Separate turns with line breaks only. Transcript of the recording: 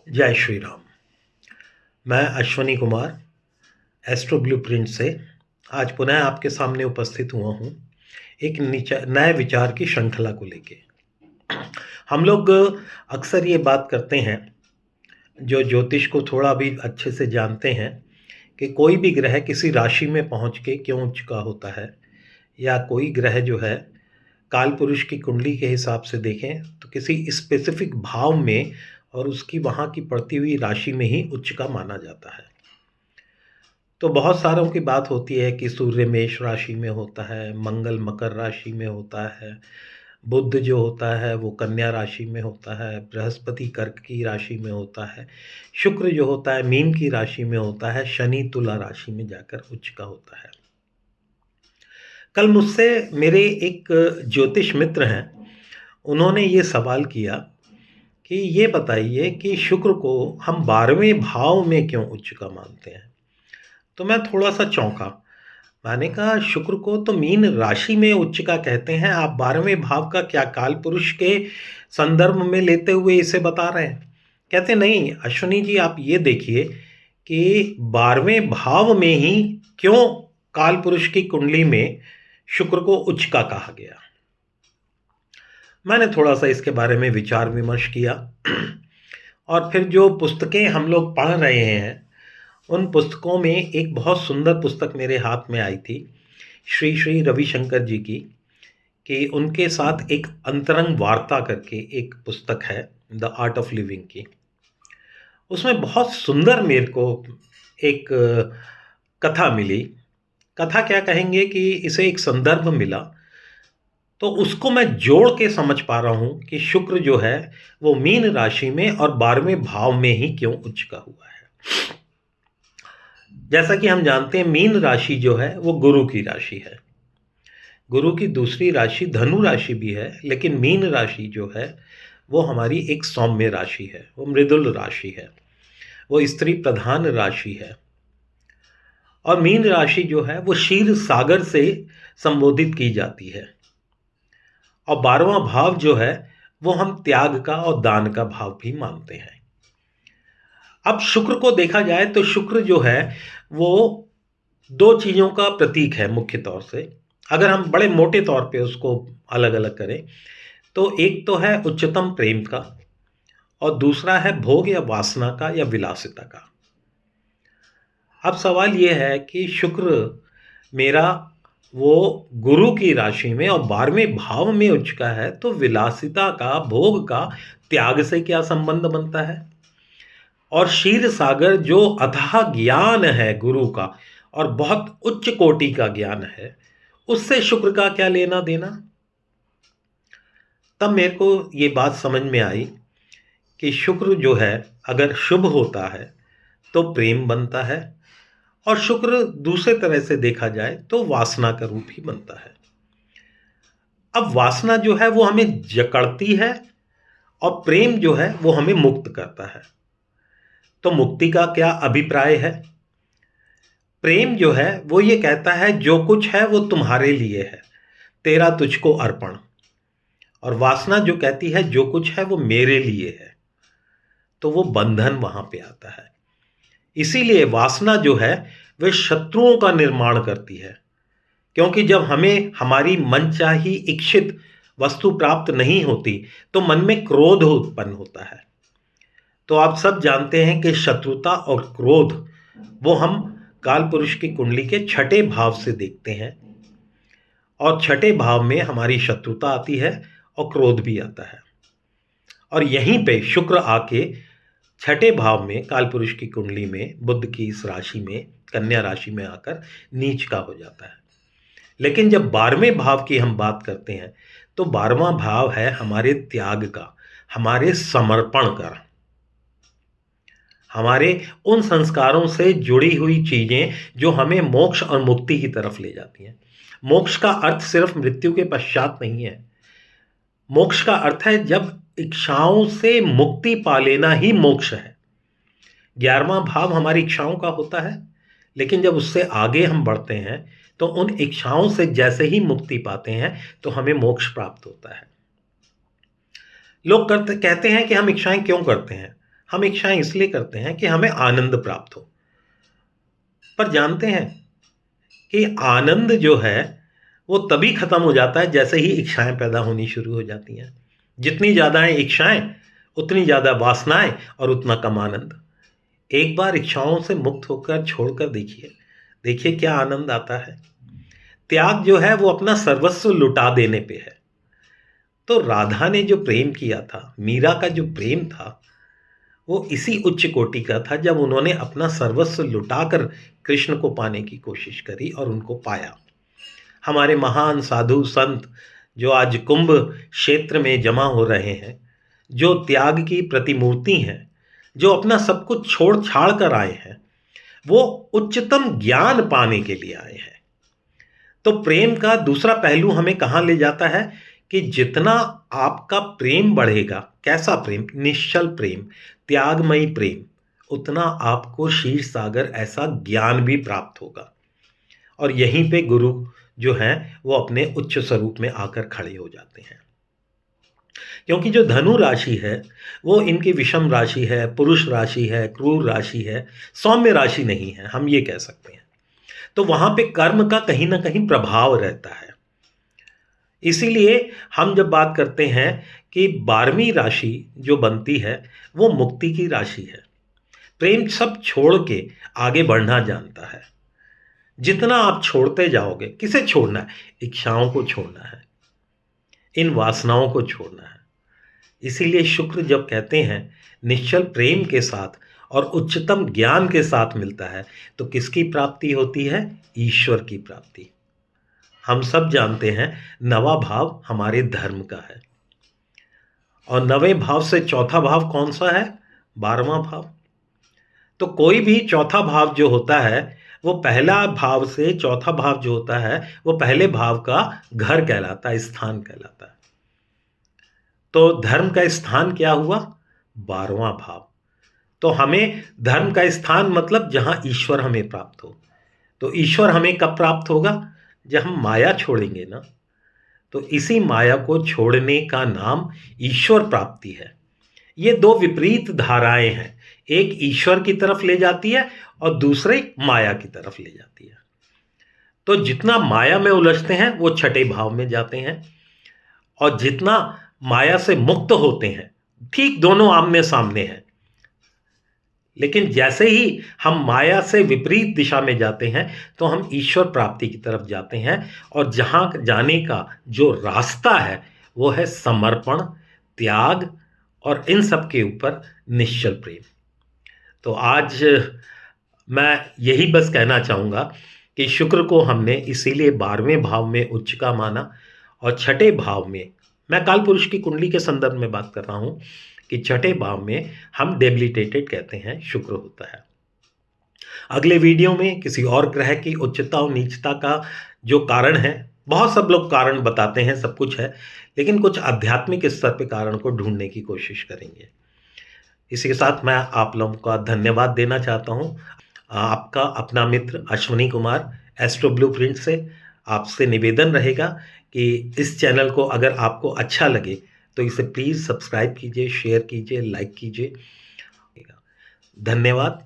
जय श्री राम। मैं Ashwani Kumar astro blueprint से आज पुनः आपके सामने उपस्थित हुआ हूँ एक नए विचार की श्रृंखला को लेके। हम लोग अक्सर ये बात करते हैं, जो ज्योतिष को थोड़ा भी अच्छे से जानते हैं, कि कोई भी ग्रह किसी राशि में पहुँच के क्यों चुका होता है, या कोई ग्रह जो है काल पुरुष की कुंडली के हिसाब से देखें तो किसी स्पेसिफिक भाव में और उसकी वहाँ की पड़ती हुई राशि में ही उच्च का माना जाता है। तो बहुत सारों की बात होती है कि सूर्य मेष राशि में होता है, मंगल मकर राशि में होता है, बुध जो होता है वो कन्या राशि में होता है, बृहस्पति कर्क की राशि में होता है, शुक्र जो होता है मीन की राशि में होता है, शनि तुला राशि में जाकर उच्च का होता है। कल मुझसे मेरे एक ज्योतिष मित्र हैं, उन्होंने ये सवाल किया कि ये बताइए कि शुक्र को हम 12वें भाव में क्यों उच्च का मानते हैं। तो मैं थोड़ा-सा चौंका। मैंने कहा शुक्र को तो मीन राशि में उच्च का कहते हैं, आप 12वें भाव का क्या काल पुरुष के संदर्भ में लेते हुए इसे बता रहे हैं? कहते नहीं अश्विनी जी, आप ये देखिए कि 12वें भाव में ही क्यों काल पुरुष की कुंडली में शुक्र को उच्च का कहा गया। मैंने थोड़ा-सा इसके बारे में विचार विमर्श किया और फिर जो पुस्तकें हम लोग पढ़ रहे हैं, उन पुस्तकों में एक बहुत सुंदर पुस्तक मेरे हाथ में आई थी, श्री श्री रविशंकर जी की, कि उनके साथ एक अंतरंग वार्ता करके एक पुस्तक है, द आर्ट ऑफ लिविंग की। उसमें बहुत सुंदर मेरे को एक कथा मिली। कथा क्या कहेंगे कि इसे एक संदर्भ मिला, तो उसको मैं जोड़ के समझ पा रहा हूँ कि शुक्र जो है वो मीन राशि में और 12वें भाव में ही क्यों उच्च का हुआ है। जैसा कि हम जानते हैं मीन राशि जो है वो गुरु की राशि है। गुरु की दूसरी राशि धनु राशि भी है, लेकिन मीन राशि जो है वो हमारी एक सौम्य राशि है, वो मृदुल राशि है, वो स्त्री प्रधान राशि है। और मीन राशि जो है वो क्षीर सागर से संबोधित की जाती है। और 12वां भाव जो है वो हम त्याग का और दान का भाव भी मानते हैं। अब शुक्र को देखा जाए तो शुक्र जो है वो दो चीज़ों का प्रतीक है मुख्य तौर से। अगर हम बड़े मोटे तौर पे उसको अलग अलग करें तो एक तो है उच्चतम प्रेम का और दूसरा है भोग या वासना का या विलासिता का। अब सवाल ये है कि शुक्र मेरा वो गुरु की राशि में और 12वें भाव में उच्च का है, तो विलासिता का, भोग का, त्याग से क्या संबंध बनता है। और क्षीर सागर जो अथाह ज्ञान है गुरु का और बहुत उच्च कोटि का ज्ञान है, उससे शुक्र का क्या लेना देना। तब मेरे को ये बात समझ में आई कि शुक्र जो है अगर शुभ होता है तो प्रेम बनता है, और शुक्र दूसरे तरह से देखा जाए तो वासना का रूप ही बनता है। अब वासना जो है वो हमें जकड़ती है और प्रेम जो है वो हमें मुक्त करता है। तो मुक्ति का क्या अभिप्राय है। प्रेम जो है वो ये कहता है जो कुछ है वो तुम्हारे लिए है, तेरा तुझको अर्पण। और वासना जो कहती है जो कुछ है वो मेरे लिए है, तो वो बंधन वहां पे आता है। इसीलिए वासना जो है वह शत्रुओं का निर्माण करती है, क्योंकि जब हमें हमारी मनचाही इच्छित वस्तु प्राप्त नहीं होती तो मन में क्रोध उत्पन्न होता है। तो आप सब जानते हैं कि शत्रुता और क्रोध वो हम काल पुरुष की कुंडली के छठे भाव से देखते हैं, और छठे भाव में हमारी शत्रुता आती है और क्रोध भी आता है। और यहीं पे शुक्र आके छठे भाव में काल पुरुष की कुंडली में बुध की इस राशि में कन्या राशि में आकर नीच का हो जाता है। लेकिन जब 12वें भाव की हम बात करते हैं तो 12वां भाव है हमारे त्याग का, हमारे समर्पण का, हमारे उन संस्कारों से जुड़ी हुई चीजें जो हमें मोक्ष और मुक्ति की तरफ ले जाती हैं। मोक्ष का अर्थ सिर्फ मृत्यु के पश्चात नहीं है। मोक्ष का अर्थ है जब इच्छाओं से मुक्ति पा लेना ही मोक्ष है। 11वां भाव हमारी इच्छाओं का होता है, लेकिन जब उससे आगे हम बढ़ते हैं तो उन इच्छाओं से जैसे ही मुक्ति पाते हैं तो हमें मोक्ष प्राप्त होता है। लोग कहते हैं कि हम इच्छाएं क्यों करते हैं। हम इच्छाएं इसलिए करते हैं कि हमें आनंद प्राप्त हो। पर जानते हैं कि आनंद जो है वो तभी खत्म हो जाता है जैसे ही इच्छाएं पैदा होनी शुरू हो जाती हैं। जितनी ज़्यादा हैं इच्छाएं, उतनी ज़्यादा वासनाएं और उतना कम आनंद। एक बार इच्छाओं से मुक्त होकर छोड़कर देखिए, देखिए क्या आनंद आता है। त्याग जो है वो अपना सर्वस्व लुटा देने पे है। तो राधा ने जो प्रेम किया था, मीरा का जो प्रेम था, वो इसी उच्च कोटि का था जब उन्होंने अपना सर्वस्व लुटाकर कृष्ण को पाने की कोशिश करी और उनको पाया। हमारे महान साधु संत जो आज कुंभ क्षेत्र में जमा हो रहे हैं, जो त्याग की प्रतिमूर्ति हैं, जो अपना सब कुछ छोड़ छाड़ कर आए हैं, वो उच्चतम ज्ञान पाने के लिए आए हैं। तो प्रेम का दूसरा पहलू हमें कहाँ ले जाता है कि जितना आपका प्रेम बढ़ेगा, कैसा प्रेम? निश्चल प्रेम, त्यागमयी प्रेम, उतना आपको क्षीर सागर ऐसा ज्ञान भी प्राप्त होगा। और यहीं पे गुरु जो हैं वो अपने उच्च स्वरूप में आकर खड़े हो जाते हैं। क्योंकि जो धनु राशि है वो इनकी विषम राशि है, पुरुष राशि है, क्रूर राशि है, सौम्य राशि नहीं है, हम ये कह सकते हैं। तो वहां पे कर्म का कहीं ना कहीं प्रभाव रहता है। इसीलिए हम जब बात करते हैं कि 12वीं राशि जो बनती है वो मुक्ति की राशि है। प्रेम सब छोड़ के आगे बढ़ना जानता है। जितना आप छोड़ते जाओगे, किसे छोड़ना है? इच्छाओं को छोड़ना है, इन वासनाओं को छोड़ना है। इसीलिए शुक्र जब कहते हैं निश्चल प्रेम के साथ और उच्चतम ज्ञान के साथ मिलता है तो किसकी प्राप्ति होती है? ईश्वर की प्राप्ति। हम सब जानते हैं नवा भाव हमारे धर्म का है, और नवे भाव से चौथा भाव कौन सा है? 12वां भाव। तो कोई भी चौथा भाव जो होता है वो पहला भाव से चौथा भाव जो होता है वो पहले भाव का घर कहलाता है, स्थान कहलाता है। तो धर्म का स्थान क्या हुआ? 12वां भाव। तो हमें धर्म का स्थान मतलब जहां ईश्वर हमें प्राप्त हो। तो ईश्वर हमें कब प्राप्त होगा? जब हम माया छोड़ेंगे ना। तो इसी माया को छोड़ने का नाम ईश्वर प्राप्ति है। ये दो विपरीत धाराएं हैं, एक ईश्वर की तरफ ले जाती है और दूसरे माया की तरफ ले जाती है। तो जितना माया में उलझते हैं वो छठे भाव में जाते हैं, और जितना माया से मुक्त होते हैं, ठीक दोनों आमने सामने हैं। लेकिन जैसे ही हम माया से विपरीत दिशा में जाते हैं तो हम ईश्वर प्राप्ति की तरफ जाते हैं, और जहां जाने का जो रास्ता है वो है समर्पण, त्याग और इन सब के ऊपर निश्चल प्रेम। तो आज मैं यही बस कहना चाहूँगा कि शुक्र को हमने इसीलिए 12वें भाव में उच्च का माना, और छठे भाव में, मैं काल पुरुष की कुंडली के संदर्भ में बात कर रहा हूँ कि छठे भाव में हम डेबिलिटेटेड कहते हैं, शुक्र होता है। अगले वीडियो में किसी और ग्रह की उच्चता और नीचता का जो कारण है, बहुत सब लोग कारण बताते हैं, सब कुछ है, लेकिन कुछ आध्यात्मिक स्तर पे कारण को ढूंढने की कोशिश करेंगे। इसी के साथ मैं आप लोगों का धन्यवाद देना चाहता हूँ। आपका अपना मित्र अश्विनी कुमार, एस्ट्रो ब्लूप्रिंट से आपसे निवेदन रहेगा कि इस चैनल को अगर आपको अच्छा लगे तो इसे प्लीज़ सब्सक्राइब कीजिए, शेयर कीजिए, लाइक कीजिए। धन्यवाद।